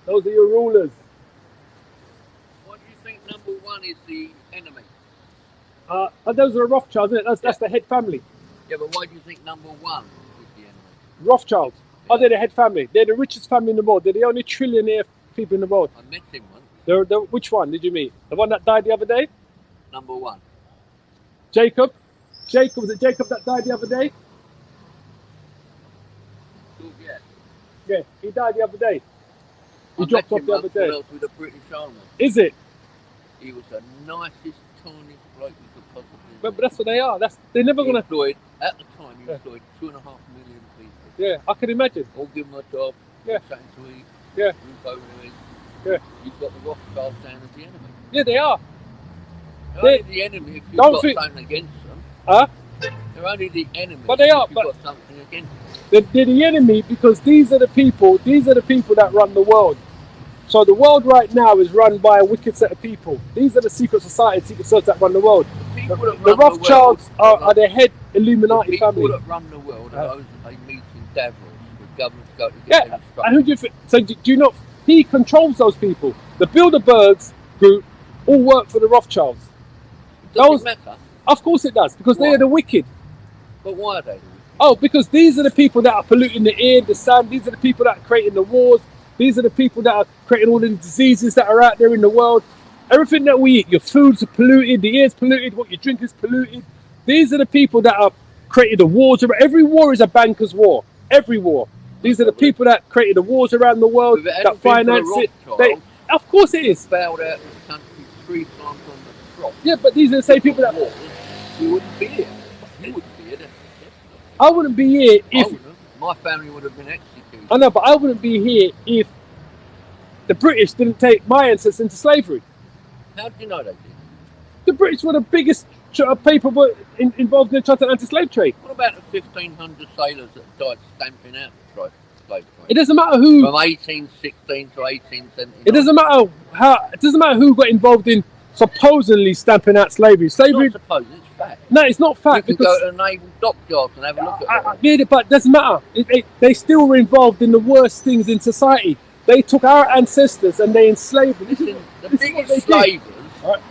Those are your rulers. Why do you think number one is the enemy? And those are the Rothschilds, isn't it? That's the head family. Yeah, but why do you think number one is the enemy? Rothschilds. Oh, Yeah. they're the head family. They're the richest family in the world. They're the only trillionaire people in the world. I met him once. Which one did you meet? The one that died the other day? Number one. Jacob? Was it Jacob that died the other day? Yeah. Yeah, he died the other day. He I dropped met off him the other once day. when I was with the British Army. Is it? He was the nicest, tiniest bloke you could possibly But that's what they are. They're never going to... employed, at the time, he employed 2.5 million people. Yeah, I can imagine. All give them a job, Yeah. something to eat, Yeah. roof over their head. Yeah. You've got the Rothschilds down as the enemy. Yeah, they are. They're only the enemy if you've Don't got think- something against them. Huh? They're only the enemy But they are, if you've but- got something against them. They're the enemy because these are the people that run the world. So the world right now is run by a wicked set of people. These are the secret societies, secret services that run the world. The people that The run Rothschilds the world, are the head the Illuminati people family. that run the world are those that they meet in Davos with governments go to get Yeah, their and instructions. who do you think? So do you not? He controls those people. The Bilderbergs group all work for the Rothschilds. Does those- it matter? Of course it does, because they Why? are the wicked. But why are they? Oh, because these are the people that are polluting the air, the sun. These are the people that are creating the wars. These are the people that are creating all the diseases that are out there in the world. Everything that we eat, your food's polluted, the air's polluted, what you drink is polluted. These are the people that are creating the wars. Every war is a banker's war. Every war. These are the people that created the wars around the world, If it hadn't that been for the finance it. Rothschilds, Of course it is. bailed out this country 3 times on the trot. Yeah, but these are the same people that... We wouldn't be here. You wouldn't be here. I wouldn't be here I if... wouldn't. My family would have been executed. I know, but I wouldn't be here if the British didn't take my ancestors into slavery. How do you know they did? The British were the biggest people involved in the transatlantic slave trade. What about the 1,500 sailors that died stamping out the slave trade? It doesn't matter who... From 1816 to 1879. It doesn't matter how... It doesn't matter who got involved in supposedly stamping out slavery. Slavery... It's not supposed, it's fact. No, it's not fact. You can go to the naval dockyards and have a look at it. Yeah, but it doesn't matter. They still were involved in the worst things in society. They took our ancestors and they enslaved them. Listen, the this is what biggest they did. slavers.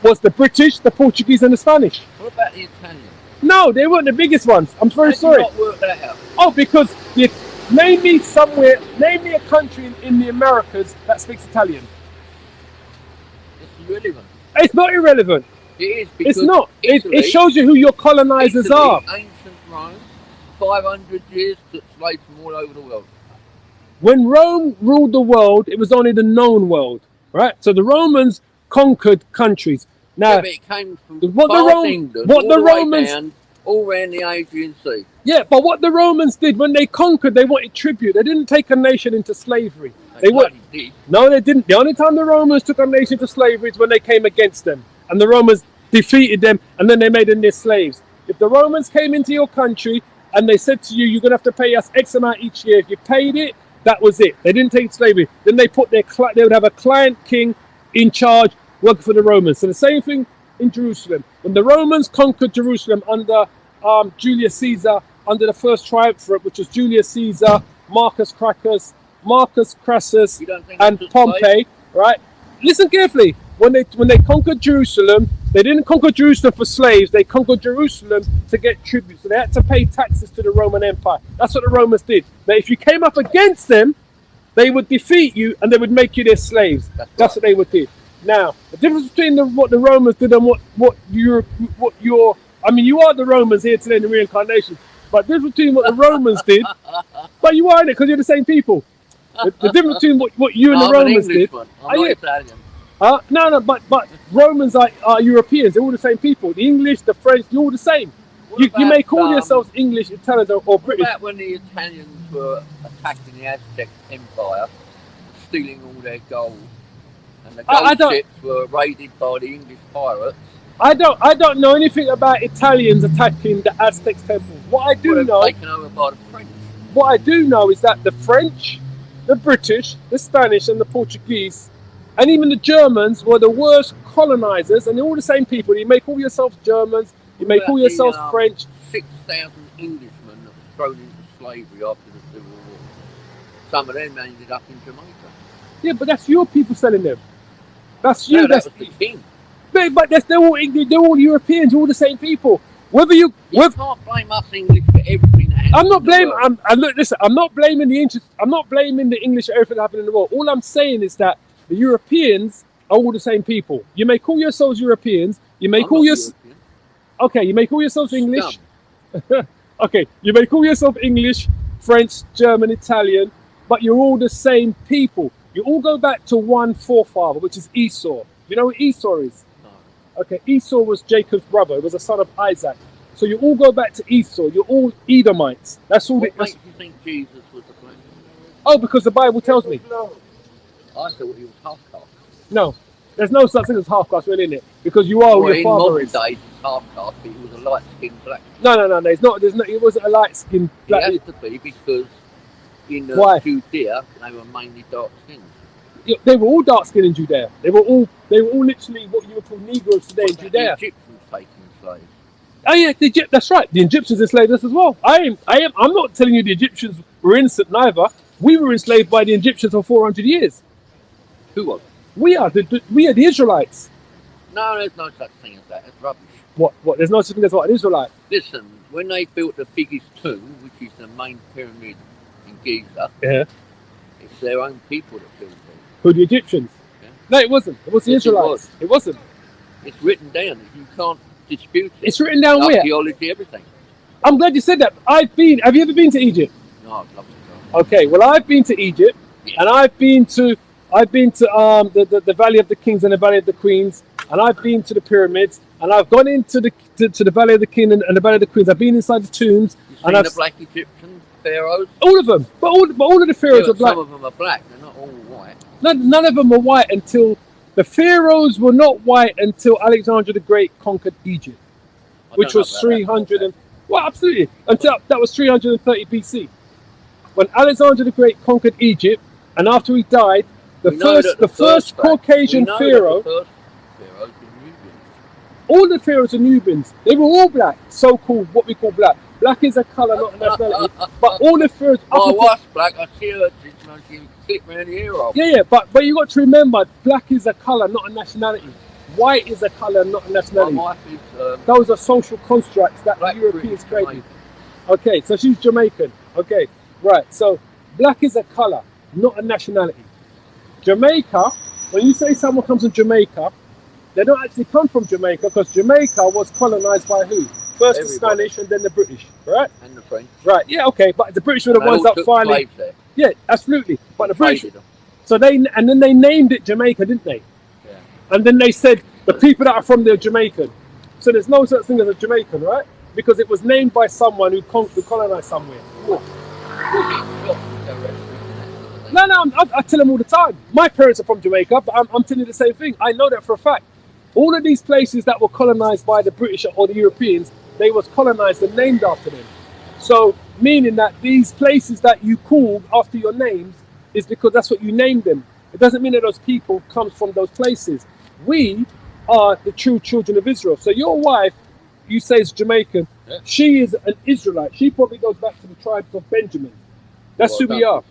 Was the British, the Portuguese and the Spanish. What about the Italians? No, they weren't the biggest ones. I'm very sorry. How did you not work that out? Oh, because name me a country in the Americas that speaks Italian. It's irrelevant. It's not irrelevant. It is because It's not. Italy, It shows you who your colonizers Italy, are. ancient Rome, 500 years took slaves from all over the world. When Rome ruled the world, it was only the known world, right? So the Romans conquered countries. Now, Yeah, but it came from what the past Ro- England what all the the way Romans- down, all around the Adrian Sea. yeah, but what the Romans did when they conquered, they wanted tribute. They didn't take a nation into slavery. They were bloody did. No, they didn't. The only time the Romans took a nation to slavery is when they came against them, and the Romans defeated them, and then they made them their slaves. If the Romans came into your country and they said to you, "You're gonna have to pay us X amount each year," if you paid it, that was it. They didn't take slavery. Then they put they would have a client king in charge working for the Romans. So the same thing in Jerusalem. When the Romans conquered Jerusalem under Julius Caesar, under the first triumvirate, which was Julius Caesar, Marcus Crassus, You don't think and they took Pompey, slaves? right? Listen carefully. When they conquered Jerusalem, they didn't conquer Jerusalem for slaves. They conquered Jerusalem to get tribute. So they had to pay taxes to the Roman Empire. That's what the Romans did. Now, if you came up against them, they would defeat you and they would make you their slaves. That's what they would do. Now, the difference between what the Romans did and you are the Romans here today in the reincarnation, but the difference between what the Romans did, but you are in it because you're the same people. The difference between what you and the I'm Romans an English did. one. Are I'm not you? Italian. No, but Romans are Europeans. They're all the same people. The English, the French, you're all the same. You may about, call yourselves English, Italian, or What British. about when the Italians were attacking the Aztec Empire, stealing all their gold, and the I gold don't- ships were raided by the English pirates? I don't know anything about Italians attacking the Aztec temples. What I do Were know, taken over by the French. is that the French, the British, the Spanish, and the Portuguese, and even the Germans were the worst colonizers, and they're all the same people. You may call yourselves Germans, you may call yourselves French. 6,000 Englishmen that were thrown into slavery after the Civil War. Some of them ended up in Jamaica. Yeah, but that's your people selling them. That's you. No, that That's was the king. but they're all English. They're all Europeans. All the same people. Whether you, You can't blame us English for everything that happens. I'm not in the blaming. world. Look, listen. I'm not blaming the English. I'm not blaming the English for everything that happened in the world. All I'm saying is that the Europeans are all the same people. You may call yourselves Europeans. You may I'm call not your European. okay. You may call yourselves English. Scum. Okay, you may call yourself English, French, German, Italian, but you're all the same people. You all go back to one forefather, which is Esau. You know what Esau is? No. Okay, Esau was Jacob's brother. He was a son of Isaac. So you all go back to Esau. You're all Edomites. That's all. What makes you think Jesus was a black man? Oh, because the Bible tells me. I thought he was half caste. No, there's no such thing as half caste, really, in it. Because you are who Well, your in father modern is. days, he's half caste, but he was a light-skinned black man. No. It's not. There's no. It wasn't a light-skinned black. He has to be because in Why? Judea they were mainly dark-skinned. They were all dark-skinned in Judea. They were all literally what you would call Negroes today in Judea. The Egyptians taking slaves. Oh yeah, that's right. The Egyptians enslaved us as well. I'm not telling you the Egyptians were innocent neither. We were enslaved by the Egyptians for 400 years. Who was? We are the Israelites. No, there's no such thing as that. It's rubbish. What? There's no such thing as what an Israelite. Listen, when they built the biggest tomb, which is the main pyramid in Giza, Yeah. it's their own people that built it. Who, the Egyptians? Yeah. No, it wasn't. It was the Yes, Israelites. It wasn't. It's written down. You can't dispute it. It's written down where? Archaeology, everything. I'm glad you said that. Have you ever been to Egypt? No, I'd love to go. Okay. Well, I've been to Egypt, Yeah. and I've been to the Valley of the Kings and the Valley of the Queens, and I've been to the pyramids, and I've gone into the Valley of the King and the Valley of the Queens. I've been inside the tombs, You've and seen the black Egyptian pharaohs? all of them, but all of the pharaohs Yeah, are black. some of them are black. They're not all white. None of them were white until the pharaohs were not white until Alexander the Great conquered Egypt, which was 300 well, absolutely, until that was 330 BC, when Alexander the Great conquered Egypt, and after he died, the first Caucasian pharaoh. All the pharaohs are Nubians. They were all black, so-called what we call black. Black is a colour, not a nationality. But all the pharaohs. My wife's black. I see her. She clip me in the ear off. Yeah, but you got to remember, black is a colour, not a nationality. White is a colour, not a nationality. My wife is. Those are social constructs that the Black Europeans British created. Jamaican. Okay, so she's Jamaican. Okay, right. So black is a colour, not a nationality. Jamaica, when you say someone comes from Jamaica, they don't actually come from Jamaica because Jamaica was colonized by who? First the Spanish and then the British, right? And the French. Right, yeah, okay. But the British were the And they ones all that took finally. slaves there. Yeah, absolutely. But the British. Traded them. So then they named it Jamaica, didn't they? Yeah. And then they said the people that are from there are Jamaican. So there's no such thing as a Jamaican, right? Because it was named by someone who colonized somewhere. No, I tell them all the time. My parents are from Jamaica, but I'm telling you the same thing. I know that for a fact. All of these places that were colonized by the British or the Europeans, they was colonized and named after them. So, meaning that these places that you called after your names is because that's what you named them. It doesn't mean that those people come from those places. We are the true children of Israel. So your wife, you say is Jamaican, Yeah. she is an Israelite. She probably goes back to the tribes of Benjamin. That's who we are.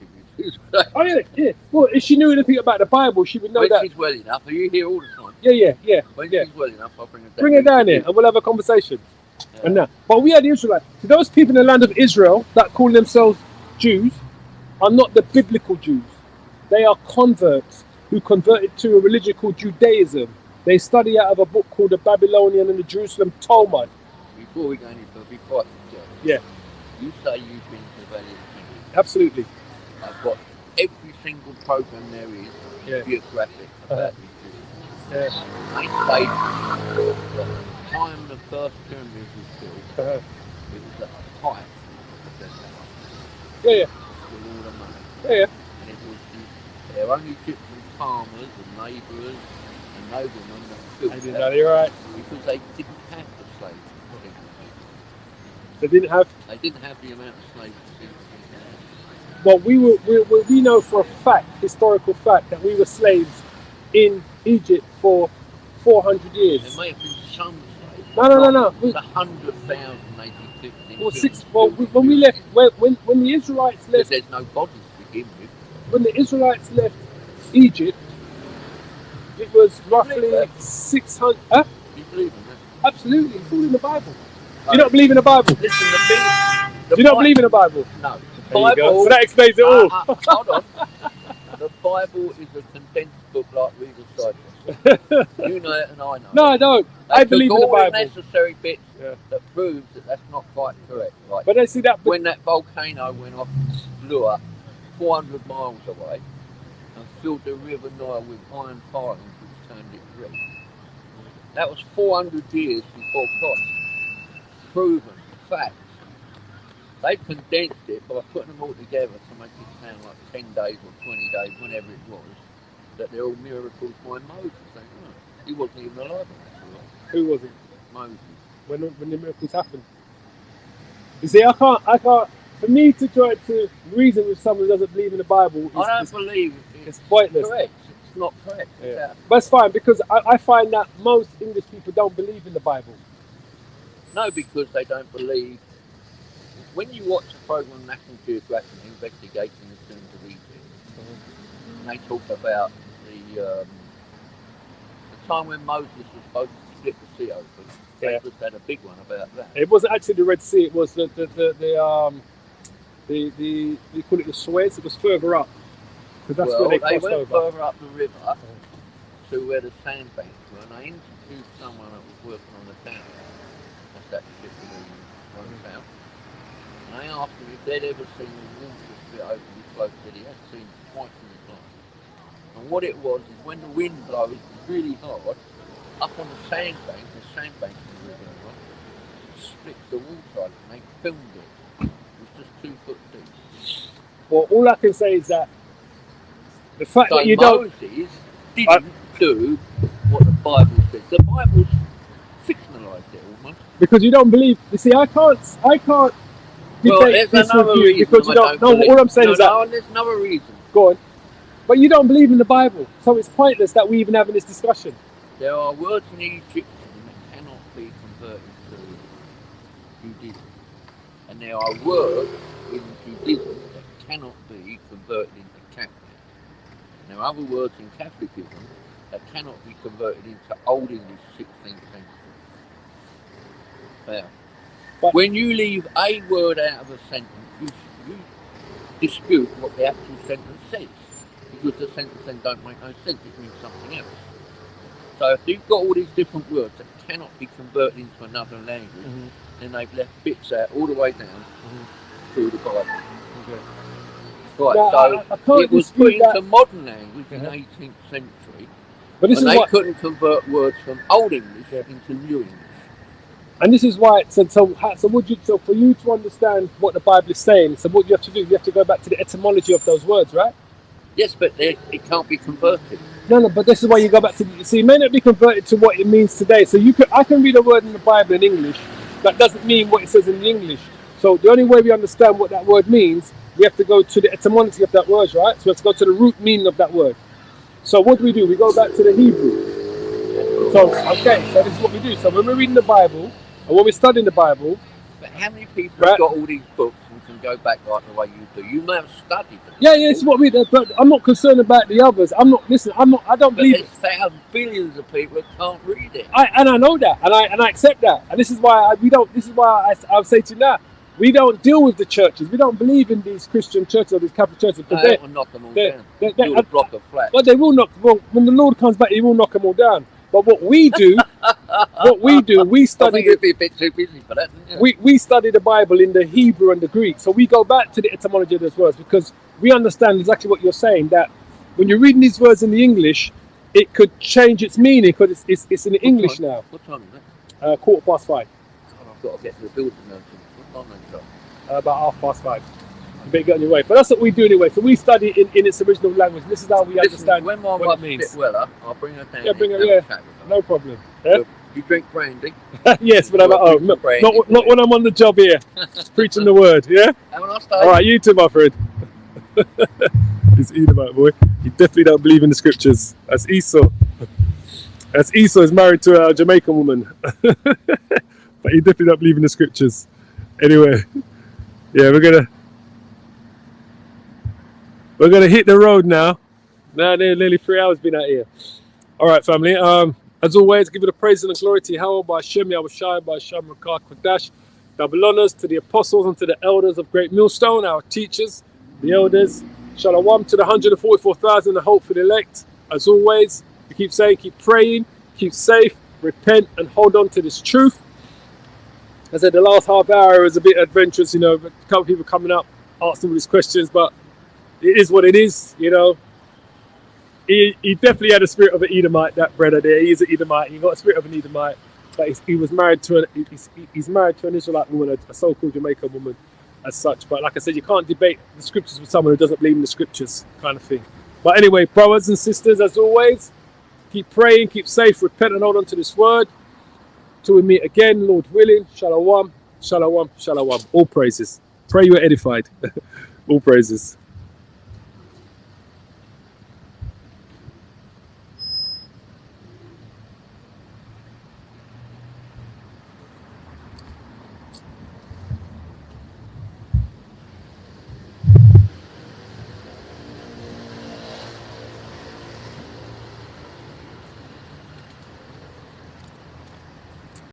Oh yeah. Well, if she knew anything about the Bible, she would know when that. she's well enough, are you here all the time? Yeah. When Yeah. she's well enough, I'll bring her down. Bring her down here and we'll have a conversation. Yeah. And that. But we are the Israelites. So those people in the land of Israel that call themselves Jews are not the biblical Jews. They are converts who converted to a religion called Judaism. They study out of a book called the Babylonian and the Jerusalem Talmud. Before we go any further, before I forget, Yeah, you say you've been to the Valley of the Kings. absolutely. I've got every single program there is geographic about these Jews. Yeah. They say the time the first pyramid was built, it was at the height of their power. Yeah. With all the money. Yeah. And it was their own Egyptian farmers and labourers and noblemen that built I didn't that know, you're right. because they didn't have the slaves. They didn't have. They didn't have the amount of slaves. Well, we know for a fact, historical fact, that we were slaves in Egypt for 400 years. There may have been some slaves. No. It's 100,000 they depicted. Well, when we left, when the Israelites Because left, there's no bodies to begin with. when the Israelites left Egypt, it was roughly believe that? 600. Huh? You believe in that? Absolutely, it's all in the Bible. Do you not believe in the Bible? Listen, the thing. Do you not believe in the Bible? No. The There you go. Bible. So that explains it all. Hold on. The Bible is a condensed book like Reader's Digest. You know it and I know. No, I don't. I believe in the all the Bible. necessary bits Yeah. that proves that that's not quite correct. Like But I see that. when that volcano went off and blew up 400 miles away and filled the River Nile with iron filings which turned it red. That was 400 years before Christ. Proven facts. They condensed it by putting them all together to make it sound like 10 days or 20 days, whenever it was, that they're all miracles by Moses. They weren't. He wasn't even alive when that was. Who was it? Moses. When the miracles happened. You see, I can't. For me to try to reason with someone who doesn't believe in the Bible, I don't believe it's pointless. correct. It's not correct. Yeah. But it's fine because I find that most English people don't believe in the Bible. No, because they don't believe. When you watch a program on National Geographic investigating the tombs of Egypt, and they talk about the time when Moses was supposed to split the sea open, they just had a big one about that. It wasn't actually the Red Sea. It was the you call it the Suez. It was further up because that's where they crossed went over. further up the river to where the sandbanks were, and I introduced someone that was working on the town. That's that ship that went south. And I asked him if they'd ever seen the water split open this bloke said he had seen it twice in his life. And what it was is when the wind blows really hard, up on the sandbank in the river splits the water and they filmed it. It was just 2 foot deep. Well, all I can say is that the fact So that you Moses didn't do what the Bible says. The Bible's fictionalised it almost. Because you don't believe. You see, I can't debate this with you because you don't. No, all I'm saying is that. There's another reason. Go on. But you don't believe in the Bible, so it's pointless that we even having this discussion. There are words in Egyptian that cannot be converted to Judaism, and there are words in Judaism that cannot be converted into Catholic. There are other words in Catholicism that cannot be converted into Old English 16th century. Now, when you leave a word out of a sentence, you dispute what the actual sentence says. Because the sentence then don't make no sense, it means something else. So if you've got all these different words that cannot be converted into another language, then they've left bits out all the way down through the Bible. Okay. Right, now, so it was put into modern language in the 18th century, but this and is they couldn't convert words from Old English into New English. And this is why it said, so for you to understand what the Bible is saying, so what you have to do, you have to go back to the etymology of those words, right? Yes, but it can't be converted. No, but this is why you go back to, it may not be converted to what it means today. So I can read a word in the Bible in English, that doesn't mean what it says in English. So the only way we understand what that word means, we have to go to the etymology of that word, right? So we have to go to the root meaning of that word. So what do? We go back to the Hebrew. So this is what we do. So when we're reading the Bible, and when we're studying the Bible... But how many people have got all these books and can go back like the way you do? You may have studied them. Yeah, it's what we do. But I'm not concerned about the others. I don't believe it. There's thousands, billions of people that can't read it. I know that, and I accept that. And this is why I'll say to you now, we don't deal with the churches. We don't believe in these Christian churches or these Catholic churches. No, they will knock them all down. Build a block of flats. Well, they will knock. Well, when the Lord comes back, He will knock them all down. But what we do, we study. I think you'd be a bit too busy for that. We study the Bible in the Hebrew and the Greek, so we go back to the etymology of those words because we understand exactly what you're saying. That when you're reading these words in the English, it could change its meaning because it's in English now. What time is it? 5:15. God, I've got to get to the building now. What time is it? About 5:30. You better get on your way. But that's what we do anyway. So we study in its original language. This is how we understand when my what it means. Well, I'll bring her down. Yeah, bring her. Yeah, no problem. Yeah? You drink brandy? Yes, but I'm at home. Not when I'm on the job here, preaching the word. Yeah. Have a nice day. All right, you too, my friend. This Edomite boy, he definitely don't believe in the scriptures. That's Esau. Esau is married to a Jamaican woman, but he definitely don't believe in the scriptures. Anyway, yeah, we're gonna hit the road now. Nah, nearly 3 hours been out here. All right, family. As always, give it the praise and the glory to Yahweh by Hashem, Yahweh Shai, by Hashem, Rakah, Kodash. Double honors to the apostles and to the elders of Great Millstone, our teachers, the elders. Shalom to the 144,000, the hope for the elect. As always, we keep saying, keep praying, keep safe, repent, and hold on to this truth. I said the last half hour was a bit adventurous, a couple of people coming up, asking all these questions, but it is what it is, He definitely had a spirit of an Edomite, that brother there. He is an Edomite. He got a spirit of an Edomite, but he was married to he's married to an Israelite woman, a so-called Jamaican woman, as such. But like I said, you can't debate the scriptures with someone who doesn't believe in the scriptures, kind of thing. But anyway, brothers and sisters, as always, keep praying, keep safe, repent, and hold on to this word. Till we meet again, Lord willing. Shalom, shalom, shalom. All praises. Pray you are edified. All praises.